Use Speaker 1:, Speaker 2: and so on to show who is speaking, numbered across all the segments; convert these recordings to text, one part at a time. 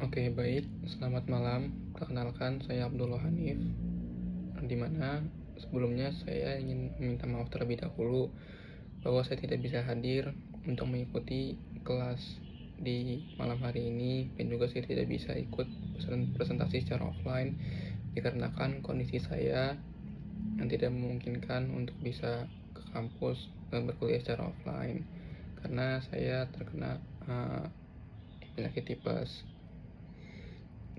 Speaker 1: Oke, baik. Selamat malam. Perkenalkan, saya Abdullah Hanif. Di mana sebelumnya saya ingin meminta maaf terlebih dahulu bahwa saya tidak bisa hadir untuk mengikuti kelas di malam hari ini, dan juga saya tidak bisa ikut presentasi secara offline dikarenakan kondisi saya yang tidak memungkinkan untuk bisa ke kampus dan berkuliah secara offline karena saya terkena penyakit tipes.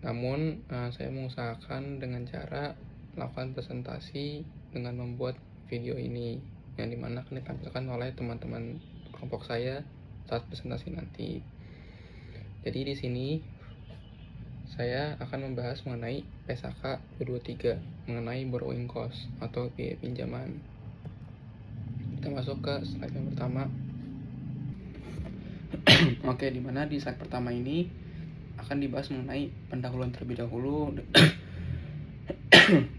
Speaker 1: Namun saya mengusahakan dengan cara melakukan presentasi dengan membuat video ini yang dimana akan ditampilkan oleh teman-teman kelompok saya saat presentasi nanti. Jadi di sini saya akan membahas mengenai PSAK 223 mengenai borrowing cost atau biaya pinjaman. Kita masuk ke slide yang pertama. Oke, dimana di slide pertama ini akan dibahas mengenai pendahuluan terlebih dahulu.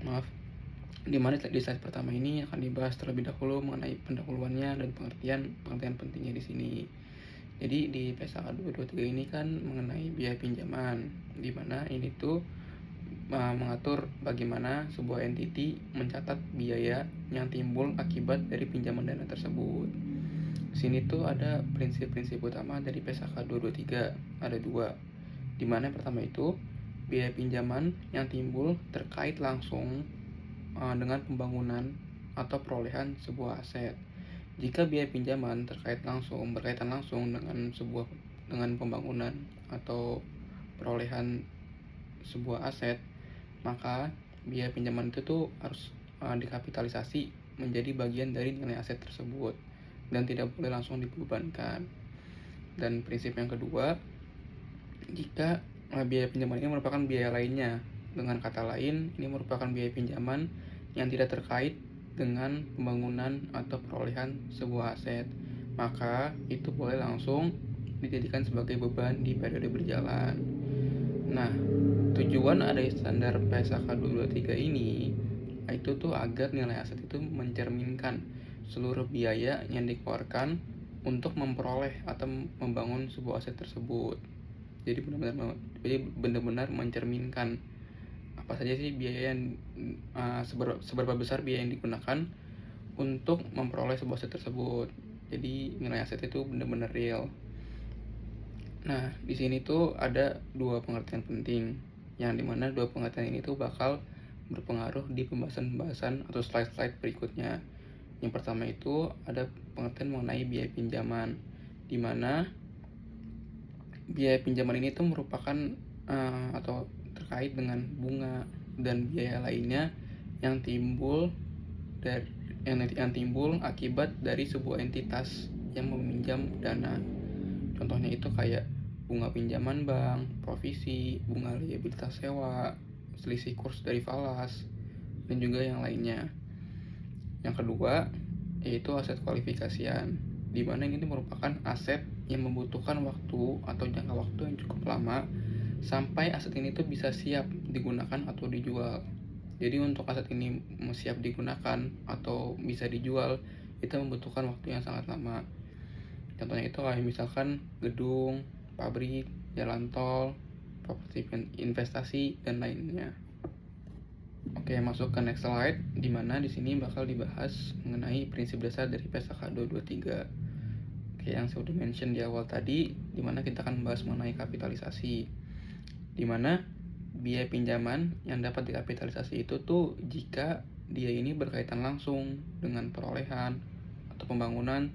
Speaker 1: Maaf. Dimana di slide pertama ini akan dibahas terlebih dahulu mengenai pendahuluannya dan pengertian pentingnya di sini. Jadi di PSAK 223 ini kan mengenai biaya pinjaman, dimana ini tuh mengatur bagaimana sebuah entiti mencatat biaya yang timbul akibat dari pinjaman dana tersebut. Sini tuh ada prinsip-prinsip utama dari PSAK 223, ada dua. Dimana yang pertama itu biaya pinjaman yang timbul terkait langsung dengan pembangunan atau perolehan sebuah aset. Jika biaya pinjaman berkaitan langsung dengan pembangunan atau perolehan sebuah aset, maka biaya pinjaman itu tuh harus dikapitalisasi menjadi bagian dari nilai aset tersebut dan tidak boleh langsung dibebankan. Dan prinsip yang kedua, jika biaya pinjaman ini merupakan biaya lainnya, dengan kata lain ini merupakan biaya pinjaman yang tidak terkait dengan pembangunan atau perolehan sebuah aset, maka itu boleh langsung dijadikan sebagai beban di periode berjalan. Nah, tujuan ada standar PSAK 223 ini itu tuh agar nilai aset itu mencerminkan seluruh biaya yang dikeluarkan untuk memperoleh atau membangun sebuah aset tersebut. Jadi benar-benar mencerminkan apa saja sih biaya yang seberapa besar biaya yang digunakan untuk memperoleh sebuah aset tersebut. Jadi nilai aset itu benar-benar real. Nah, di sini tuh ada dua pengertian penting, yang dimana dua pengertian ini tuh bakal berpengaruh di pembahasan atau slide-slide berikutnya. Yang pertama itu ada pengertian mengenai biaya pinjaman, dimana biaya pinjaman ini tuh merupakan atau terkait dengan bunga dan biaya lainnya yang timbul akibat dari sebuah entitas yang meminjam dana. Contohnya itu kayak bunga pinjaman bank, provisi, bunga liabilitas sewa, selisih kurs dari falas, dan juga yang lainnya. Yang kedua yaitu aset kualifikasian, di mana ini merupakan aset yang membutuhkan waktu atau jangka waktu yang cukup lama sampai aset ini tuh bisa siap digunakan atau dijual. Jadi untuk aset ini siap digunakan atau bisa dijual itu membutuhkan waktu yang sangat lama. Contohnya itu kayak misalkan gedung, pabrik, jalan tol, properti investasi, dan lainnya. Oke, masuk ke next slide, di mana di sini bakal dibahas mengenai prinsip dasar dari PSAK 223. Oke, yang saya udah mention di awal tadi, di mana kita akan membahas mengenai kapitalisasi, di mana biaya pinjaman yang dapat dikapitalisasi itu tuh jika dia ini berkaitan langsung dengan perolehan atau pembangunan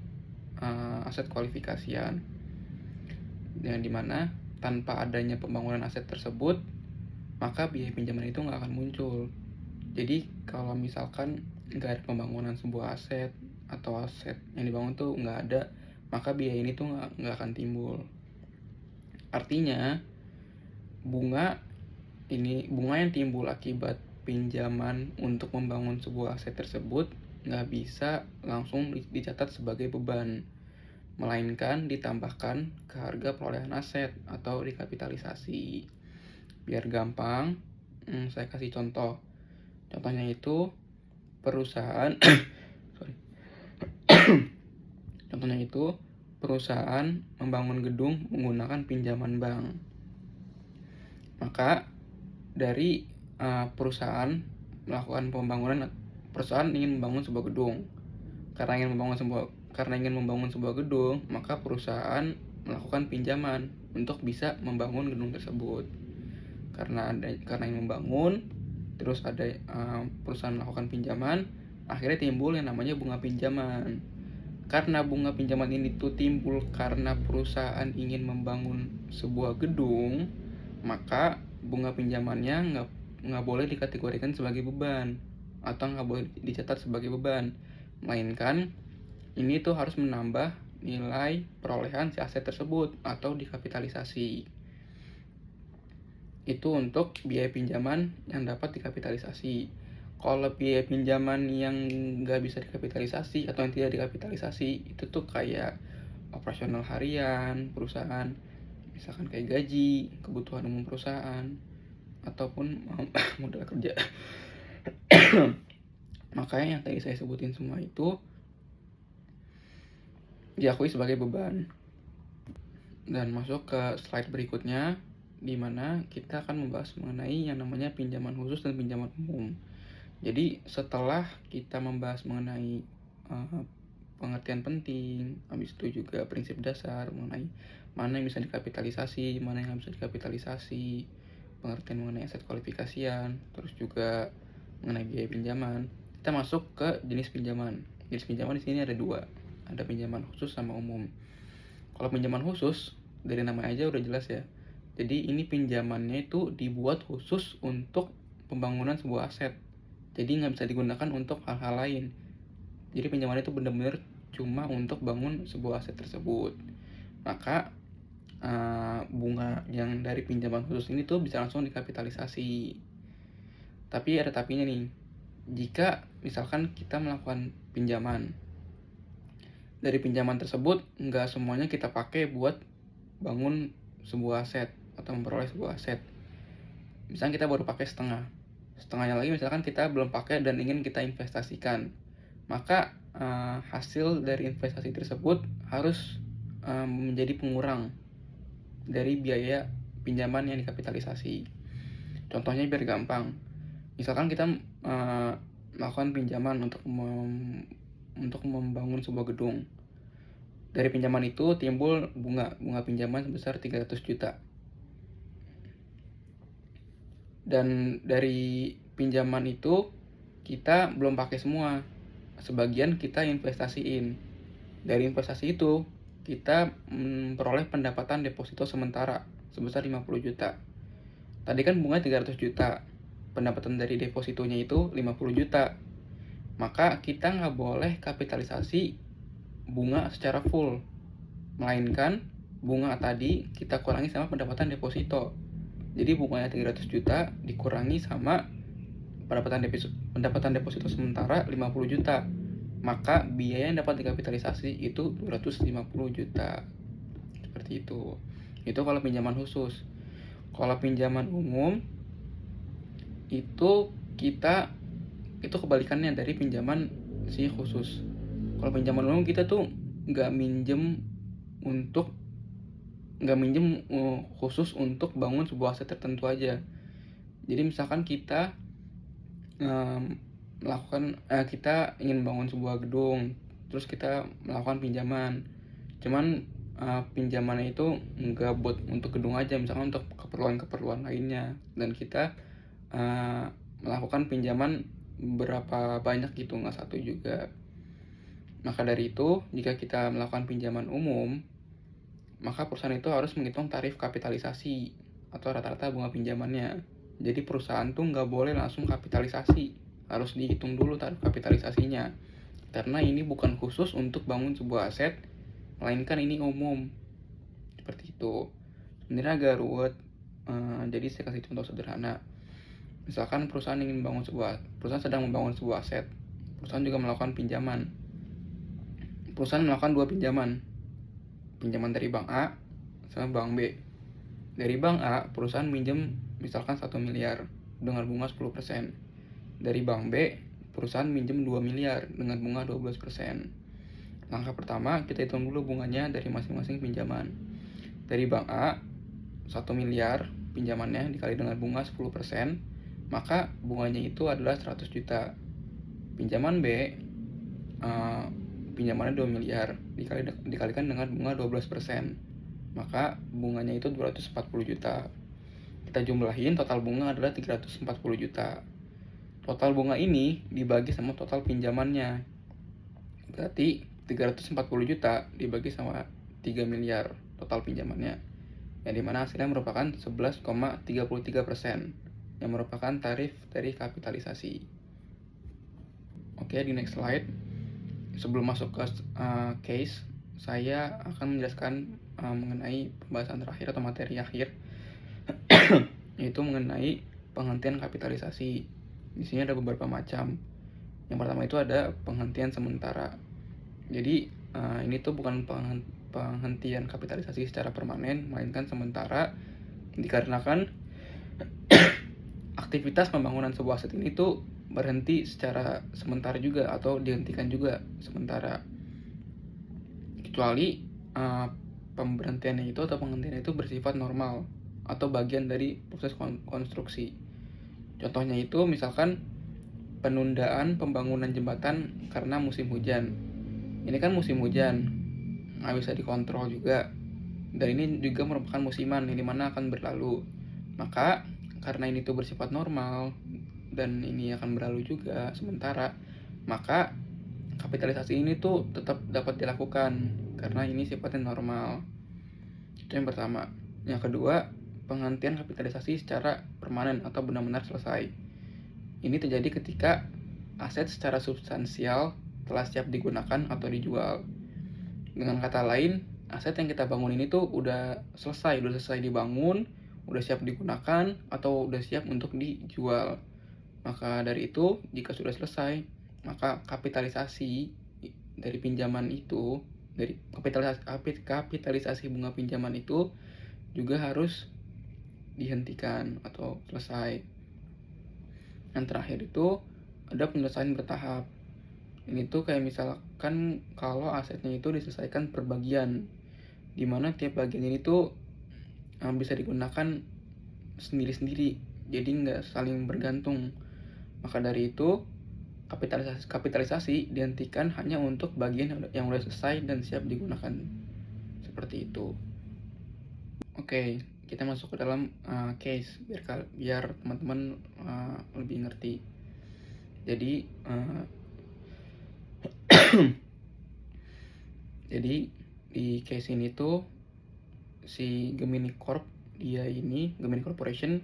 Speaker 1: aset kualifikasian, yang dimana tanpa adanya pembangunan aset tersebut maka biaya pinjaman itu nggak akan muncul. Jadi kalau misalkan nggak ada pembangunan sebuah aset atau aset yang dibangun tuh nggak ada, maka biaya ini tuh nggak akan timbul. Artinya bunga yang timbul akibat pinjaman untuk membangun sebuah aset tersebut nggak bisa langsung dicatat sebagai beban, melainkan ditambahkan ke harga perolehan aset atau dikapitalisasi. Biar gampang, saya kasih contoh. Contohnya itu perusahaan contohnya itu perusahaan membangun gedung menggunakan pinjaman bank. Maka dari perusahaan melakukan pembangunan, perusahaan ingin membangun sebuah gedung. Karena ingin membangun sebuah gedung, maka perusahaan melakukan pinjaman untuk bisa membangun gedung tersebut. Karena ingin membangun, terus ada perusahaan melakukan pinjaman, akhirnya timbul yang namanya bunga pinjaman. Karena bunga pinjaman ini tuh timbul karena perusahaan ingin membangun sebuah gedung, maka bunga pinjamannya nggak boleh dikategorikan sebagai beban atau nggak boleh dicatat sebagai beban, melainkan ini tuh harus menambah nilai perolehan si aset tersebut atau dikapitalisasi. Itu untuk biaya pinjaman yang dapat dikapitalisasi. Kalau biaya pinjaman yang nggak bisa dikapitalisasi atau yang tidak dikapitalisasi, itu tuh kayak operasional harian perusahaan, misalkan kayak gaji, kebutuhan umum perusahaan, ataupun modal kerja. Makanya yang tadi saya sebutin semua itu diakui sebagai beban. Dan masuk ke slide berikutnya, di mana kita akan membahas mengenai yang namanya pinjaman khusus dan pinjaman umum. Jadi setelah kita membahas mengenai pengertian penting, habis itu juga prinsip dasar mengenai mana yang bisa dikapitalisasi, mana yang nggak bisa dikapitalisasi, pengertian mengenai aset kualifikasian, terus juga mengenai biaya pinjaman, kita masuk ke jenis pinjaman. Jenis pinjaman di sini ada dua, ada pinjaman khusus sama umum. Kalau pinjaman khusus, dari nama aja udah jelas ya. Jadi ini pinjamannya itu dibuat khusus untuk pembangunan sebuah aset. Jadi nggak bisa digunakan untuk hal-hal lain. Jadi pinjaman itu benar-benar cuma untuk bangun sebuah aset tersebut. Maka bunga yang dari pinjaman khusus ini tuh bisa langsung dikapitalisasi. Tapi ada tapinya nih. Jika misalkan kita melakukan pinjaman, dari pinjaman tersebut nggak semuanya kita pakai buat bangun sebuah aset atau memperoleh sebuah aset. Misalnya kita baru pakai setengahnya lagi misalkan kita belum pakai dan ingin kita investasikan, maka hasil dari investasi tersebut harus menjadi pengurang dari biaya pinjaman yang dikapitalisasi. Contohnya biar gampang, misalkan kita melakukan pinjaman untuk membangun sebuah gedung. Dari pinjaman itu timbul bunga pinjaman sebesar 300 juta. Dan dari pinjaman itu kita belum pakai semua, sebagian kita investasiin. Dari investasi itu kita memperoleh pendapatan deposito sementara sebesar 50 juta. Tadi kan bunga 300 juta, pendapatan dari depositonya itu 50 juta. Maka kita nggak boleh kapitalisasi bunga secara full, melainkan bunga tadi kita kurangi sama pendapatan deposito. Jadi bunganya 300 juta dikurangi sama pendapatan deposito sementara 50 juta. Maka biaya yang dapat dikapitalisasi itu 250 juta. Seperti itu. Itu kalau pinjaman khusus. Kalau pinjaman umum itu kebalikannya dari pinjaman si khusus. Kalau pinjaman umum kita tuh nggak minjem khusus untuk bangun sebuah aset tertentu aja. Jadi misalkan kita kita ingin bangun sebuah gedung, terus kita melakukan pinjaman. Cuman pinjamannya itu nggak buat untuk gedung aja, misalkan untuk keperluan lainnya. Dan kita melakukan pinjaman berapa banyak gitu, nggak satu juga. Maka dari itu, jika kita melakukan pinjaman umum, maka perusahaan itu harus menghitung tarif kapitalisasi atau rata-rata bunga pinjamannya. Jadi perusahaan tuh nggak boleh langsung kapitalisasi, harus dihitung dulu tarif kapitalisasinya. Karena ini bukan khusus untuk bangun sebuah aset, melainkan ini umum. Seperti itu. Sebenarnya agak ruwet, jadi saya kasih contoh sederhana. Misalkan perusahaan sedang membangun sebuah aset, perusahaan juga melakukan pinjaman. Perusahaan melakukan dua pinjaman dari bank A sama bank B. Dari bank A, perusahaan minjem misalkan 1 miliar dengan bunga 10%. Dari bank B, perusahaan minjem 2 miliar dengan bunga 12%. Langkah pertama, kita hitung dulu bunganya dari masing-masing pinjaman. Dari bank A, 1 miliar pinjamannya dikali dengan bunga 10%, maka bunganya itu adalah 100 juta. Pinjaman B, pinjamannya 2 miliar dikalikan dengan bunga 12%, maka bunganya itu 240 juta. Kita jumlahin, total bunga adalah 340 juta. Total bunga ini dibagi sama total pinjamannya, berarti 340 juta dibagi sama 3 miliar total pinjamannya, yang dimana hasilnya merupakan 11,33%, yang merupakan tarif dari kapitalisasi. Oke, di next slide. Sebelum masuk ke case, saya akan menjelaskan mengenai pembahasan terakhir atau materi akhir, yaitu mengenai penghentian kapitalisasi. Di sini ada beberapa macam. Yang pertama itu ada penghentian sementara. Jadi ini tuh bukan penghentian kapitalisasi secara permanen, melainkan sementara, dikarenakan aktivitas pembangunan sebuah aset ini tuh berhenti secara sementara juga atau dihentikan juga sementara, kecuali pemberhentiannya itu atau penghentiannya itu bersifat normal atau bagian dari proses konstruksi. Contohnya itu misalkan penundaan pembangunan jembatan karena musim hujan. Ini kan musim hujan, nggak bisa dikontrol juga, dan ini juga merupakan musiman yang dimana akan berlalu. Maka karena ini tuh bersifat normal dan ini akan berlalu juga sementara, maka kapitalisasi ini tuh tetap dapat dilakukan karena ini sifatnya normal. Itu yang pertama. Yang kedua, penghentian kapitalisasi secara permanen atau benar-benar selesai. Ini terjadi ketika aset secara substansial telah siap digunakan atau dijual. Dengan kata lain, aset yang kita bangun ini tuh udah selesai dibangun, udah siap digunakan atau udah siap untuk dijual. Maka dari itu, jika sudah selesai, maka kapitalisasi dari pinjaman itu, dari kapitalisasi bunga pinjaman itu juga harus dihentikan atau selesai. Yang terakhir itu ada penyelesaian bertahap. Ini tuh kayak misalkan kalau asetnya itu diselesaikan per bagian, dimana tiap bagian ini tuh bisa digunakan sendiri-sendiri, jadi nggak saling bergantung. Maka dari itu kapitalisasi dihentikan hanya untuk bagian yang sudah selesai dan siap digunakan, seperti itu. Oke, kita masuk ke dalam case biar teman-teman lebih ngerti. Jadi jadi di case ini tuh si Gemini Corporation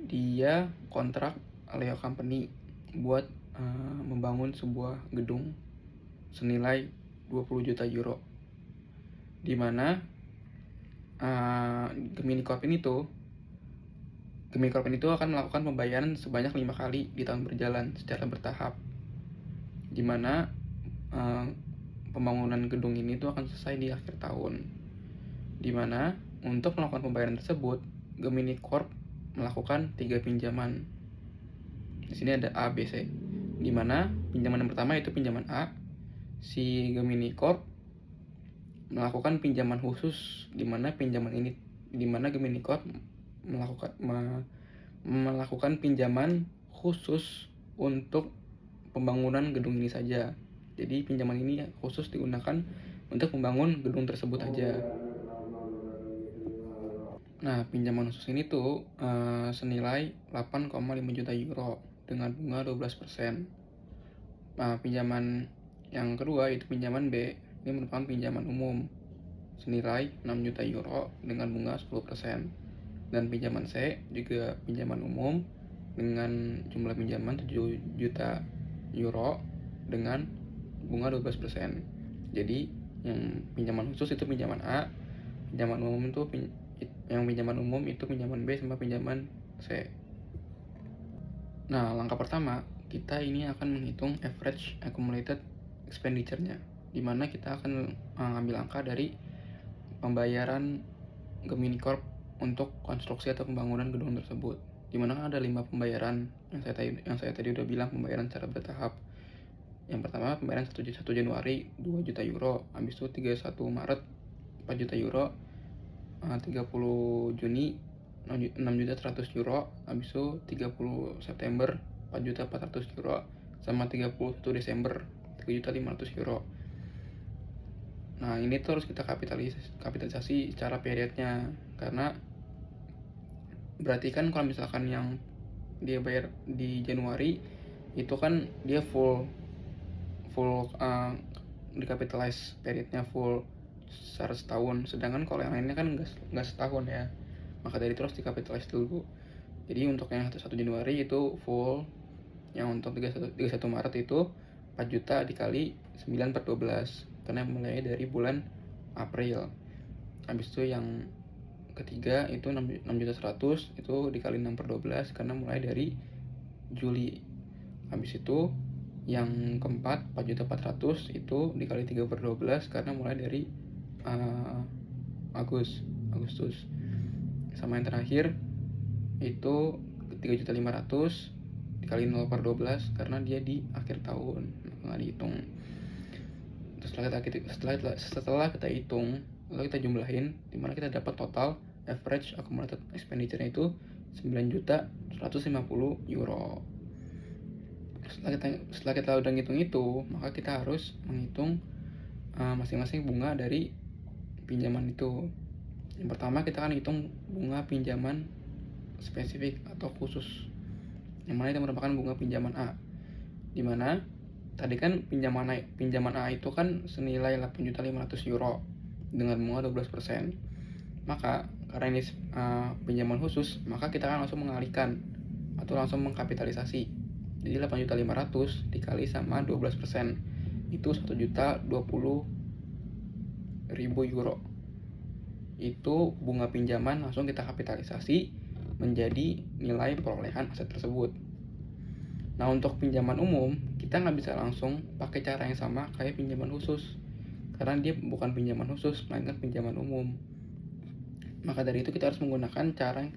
Speaker 1: dia kontrak Leo Company buat membangun sebuah gedung senilai 20 juta euro, di mana Gemini Corp ini akan melakukan pembayaran sebanyak 5 kali di tahun berjalan secara bertahap, di mana pembangunan gedung ini tuh akan selesai di akhir tahun. Di mana untuk melakukan pembayaran tersebut, Gemini Corp melakukan 3 pinjaman. Di sini ada A, B, C. Di mana pinjaman yang pertama itu pinjaman A, si Gemini Corp melakukan pinjaman khusus, di mana Gemini Corp melakukan pinjaman khusus untuk pembangunan gedung ini saja. Jadi pinjaman ini khusus digunakan untuk membangun gedung tersebut aja. Nah, pinjaman khusus ini tuh senilai 8,5 juta euro dengan bunga 12%. Nah, pinjaman yang kedua itu pinjaman B. Ini merupakan pinjaman umum senilai 6 juta euro dengan bunga 10%. Dan pinjaman C juga pinjaman umum dengan jumlah pinjaman 7 juta euro dengan bunga 12%. Jadi yang pinjaman khusus itu pinjaman A, pinjaman umum itu pinjaman B sama pinjaman C. Nah, langkah pertama kita ini akan menghitung average accumulated expenditure-nya, di mana kita akan mengambil angka dari pembayaran Gemini Corp untuk konstruksi atau pembangunan gedung tersebut, di mana ada 5 pembayaran yang saya tadi udah bilang, pembayaran secara bertahap. Yang pertama pembayaran 1 Januari 2 juta euro, habis itu 31 Maret 4 juta euro, 30 Juni €6.100.000, habis itu 30 September €4.400.000, sama 31 Desember €3.500.000. Nah, ini tuh harus kita kapitalisasi secara periodnya, karena berarti kan kalau misalkan yang dia bayar di Januari itu kan dia full dikapitalize periodnya full secara setahun, sedangkan kalau yang lainnya kan nggak setahun ya, maka dari itu harus dikapitalize dulu. Jadi untuk yang 1 Januari itu full, yang untuk 31 Maret itu 4 juta dikali 9/12 karena mulai dari bulan April. Habis itu yang ketiga itu 6.100.000 itu dikali 6/12 karena mulai dari Juli. Habis itu yang keempat 4.400.000 itu dikali 3/12 karena mulai dari Agustus. Sama yang terakhir itu 3.500.000 dikali 0/12 karena dia di akhir tahun, nggak dihitung. Terus setelah kita hitung, lalu kita jumlahin, dimana kita dapat total average accumulated expenditure-nya itu €9.150.000. Setelah kita udah ngitung itu, maka kita harus menghitung masing-masing bunga dari pinjaman itu. Yang pertama kita akan hitung bunga pinjaman spesifik atau khusus, yang mana itu merupakan bunga pinjaman A, dimana tadi kan pinjaman A itu kan senilai €8.500.000 dengan bunga 12%. Maka karena ini pinjaman khusus, maka kita akan langsung mengalihkan atau langsung mengkapitalisasi. Jadi 8.500.000 dikali sama 12% itu €1.020.000. Itu bunga pinjaman langsung kita kapitalisasi menjadi nilai perolehan aset tersebut. Nah, untuk pinjaman umum kita nggak bisa langsung pakai cara yang sama kayak pinjaman khusus, karena dia bukan pinjaman khusus melainkan pinjaman umum. Maka dari itu kita harus menggunakan cara yang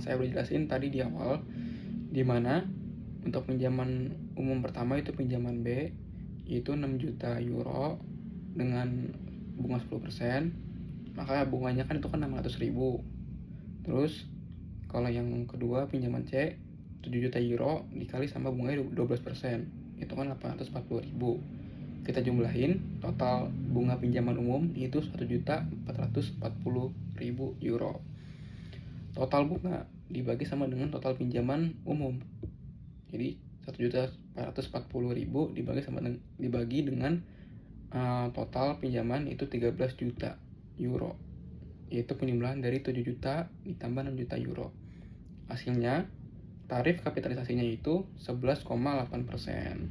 Speaker 1: saya udah jelasin tadi di awal, dimana untuk pinjaman umum pertama itu pinjaman B itu €6 juta dengan bunga 10%, maka bunganya kan itu kan 600.000. Terus kalau yang kedua pinjaman C €7 juta dikali sama bunganya 12%, itu kan 840.000. Kita jumlahin total bunga pinjaman umum itu €1.440.000. Total bunga dibagi sama dengan total pinjaman umum. Jadi €1.440.000 dibagi dengan total pinjaman itu €13 juta. Yaitu penjumlahan dari 7 juta ditambah 6 juta euro. Hasilnya tarif kapitalisasinya itu 11,8%.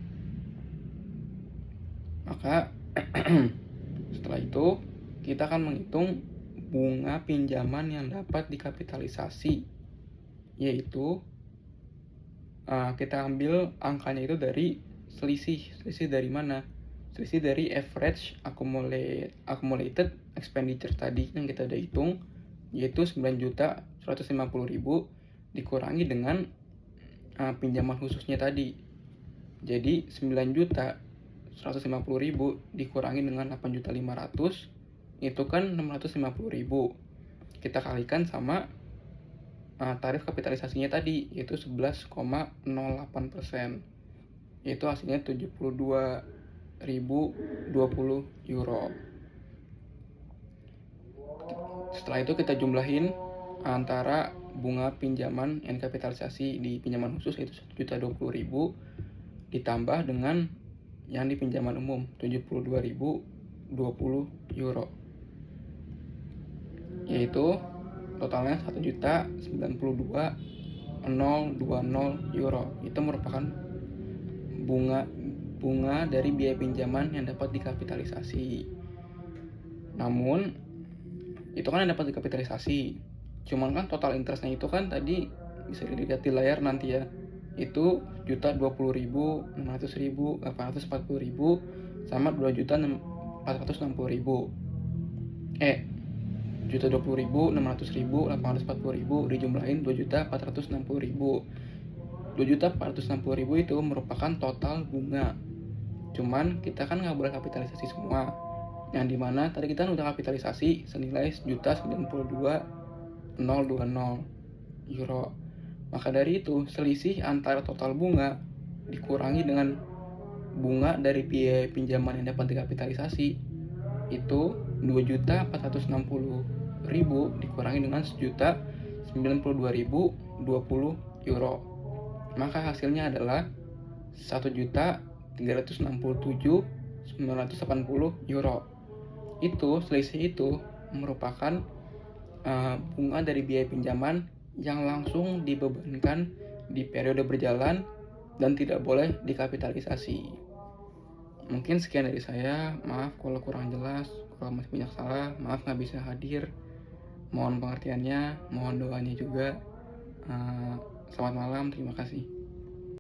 Speaker 1: Maka setelah itu kita akan menghitung bunga pinjaman yang dapat dikapitalisasi, yaitu kita ambil angkanya itu dari selisih dari mana? Selisih dari average accumulated expenditure tadi yang kita udah hitung, yaitu 9.150.000 dikurangi dengan pinjaman khususnya tadi. Jadi 9.150.000 dikurangi dengan 8.500.000 itu kan 650.000. Kita kalikan sama tarif kapitalisasinya tadi, yaitu 11,08%. Yaitu hasilnya €72.020. Setelah itu kita jumlahin antara bunga pinjaman yang kapitalisasi di pinjaman khusus yaitu €1.020.000 ditambah dengan yang di pinjaman umum €72.020, yaitu totalnya €1.092.020. Itu merupakan bunga dari biaya pinjaman yang dapat dikapitalisasi. Namun itu kan yang dapat dikapitalisasi, cuman kan total interestnya itu kan tadi bisa dilihat di layar nanti ya, itu €1.020.000, €840.000 sama €2.460.000. €1.020.000, €840.000 dijumlahin €2.460.000. €2.460.000 itu merupakan total bunga. Cuman kita kan nggak boleh kapitalisasi semua. Yang dimana tadi kita udah kapitalisasi senilai €1.092.000 euro. Maka dari itu, selisih antara total bunga dikurangi dengan bunga dari biaya pinjaman yang dapat dikapitalisasi itu 2.460.000 dikurangi dengan 1.092.020 euro. Maka hasilnya adalah 1.367.980 euro. Selisih itu merupakan bunga dari biaya pinjaman yang langsung dibebankan di periode berjalan dan tidak boleh dikapitalisasi. Mungkin sekian dari saya, maaf kalau kurang jelas, kalau masih banyak salah, maaf nggak bisa hadir. Mohon pengertiannya, mohon doanya juga. Selamat malam, terima kasih.